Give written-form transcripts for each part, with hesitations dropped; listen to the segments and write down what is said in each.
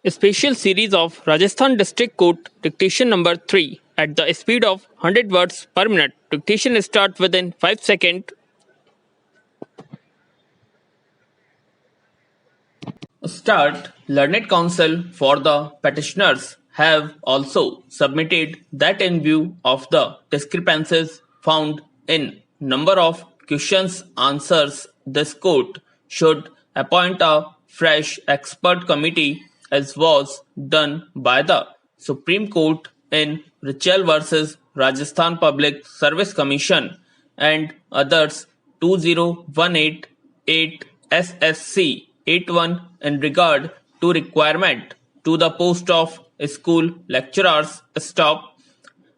A special series of Rajasthan District Court Dictation number 3 at the speed of 100 words per minute. Dictation start within 5 seconds. Start. Learned counsel for the petitioners have also submitted that in view of the discrepancies found in number of questions answers, this court should appoint a fresh expert committee as was done by the Supreme Court in Richel versus Rajasthan Public Service Commission and others 20188 SSC 81 in regard to requirement to the post of school lecturers stop.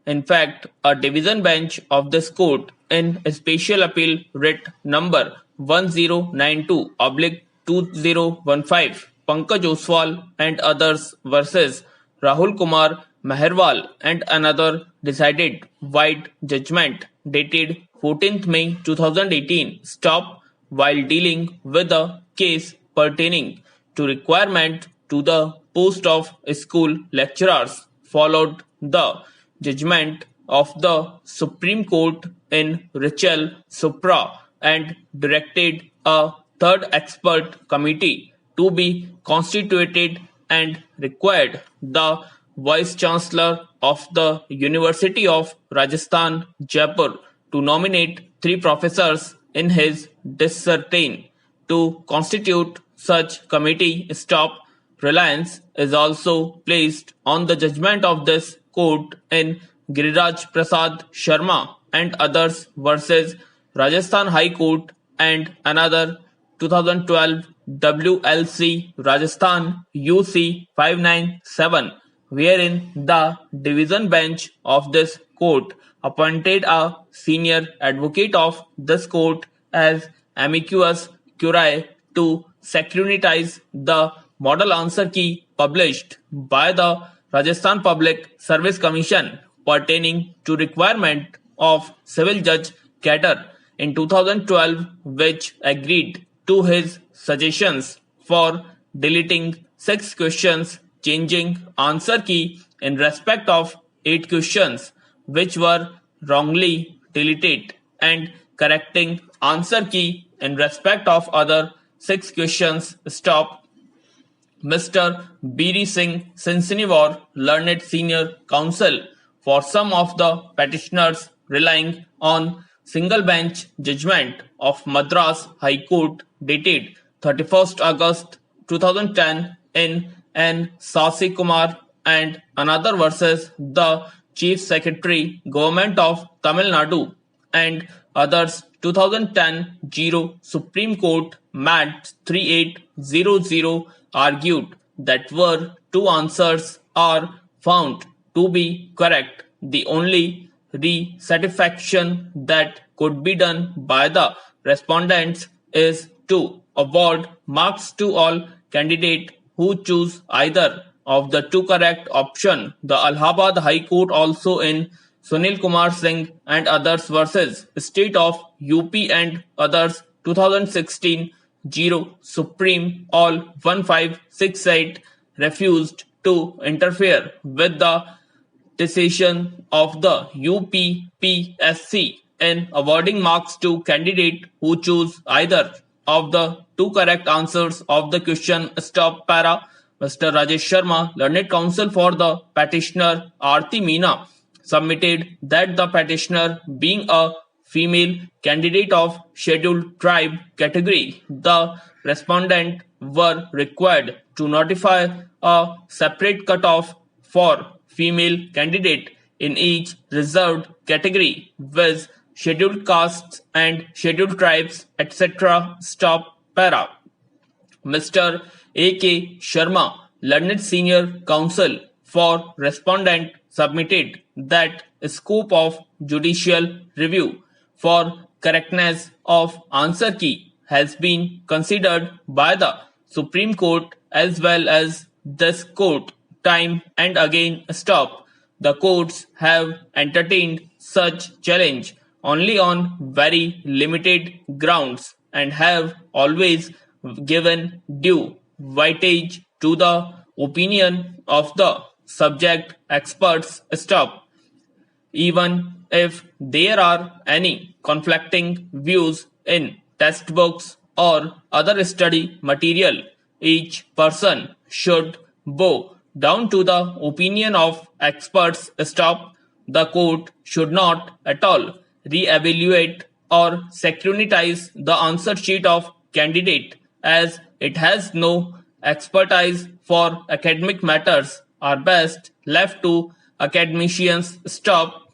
In fact, a division bench of this court in special appeal writ number 1092/2015 Pankaj Oswal and others versus Rahul Kumar Meherwal and another decided wide judgment dated 14th May 2018 stop while dealing with a case pertaining to requirement to the post of school lecturers followed the judgment of the Supreme Court in Richel Supra and directed a third expert committee to be constituted and required the Vice Chancellor of the University of Rajasthan, Jaipur, to nominate 3 professors in his dissertation to constitute such committee. Stop. Reliance is also placed on the judgment of this court in Giriraj Prasad Sharma and others versus Rajasthan High Court and another 2012 WLC Rajasthan UC 597, wherein the division bench of this court appointed a senior advocate of this court as amicus curiae to scrutinize the model answer key published by the Rajasthan Public Service Commission pertaining to requirement of civil judge cater in 2012, which agreed to his suggestions for deleting 6 questions, changing answer key in respect of 8 questions which were wrongly deleted and correcting answer key in respect of other 6 questions. Stop. Mr. Biri Singh Sinsiniwar, learned senior counsel for some of the petitioners relying on single bench judgment of Madras High Court dated 31st August 2010 in N. Sasi Kumar and another versus the Chief Secretary, Government of Tamil Nadu and others 2010 0 Supreme Court Mat 3800 argued that were 2 answers are found to be correct. The only resatisfaction that could be done by the respondents is to award marks to all candidates who choose either of the 2 correct option. The Allahabad High Court also in Sunil Kumar Singh and others versus State of UP and others 2016 0 Supreme all 1568 refused to interfere with the decision of the UPPSC in awarding marks to candidate who choose either of the 2 correct answers of the question. Stop. Para. Mr. Rajesh Sharma, learned counsel for the petitioner Aarti Meena, submitted that the petitioner being a female candidate of scheduled tribe category, the respondent were required to notify a separate cutoff for female candidate in each reserved category with scheduled castes and scheduled tribes, etc. Stop. Para. Mr. A.K. Sharma, learned senior counsel for respondent, submitted that scope of judicial review for correctness of answer key has been considered by the Supreme Court as well as this court time and again. Stop. The courts have entertained such challenge only on very limited grounds and have always given due weightage to the opinion of the subject experts stop. Even if there are any conflicting views in textbooks or other study material, each person should bow down to the opinion of experts. Stop. The court should not at all re-evaluate or scrutinize the answer sheet of candidate as it has no expertise for academic matters are best left to academicians. Stop.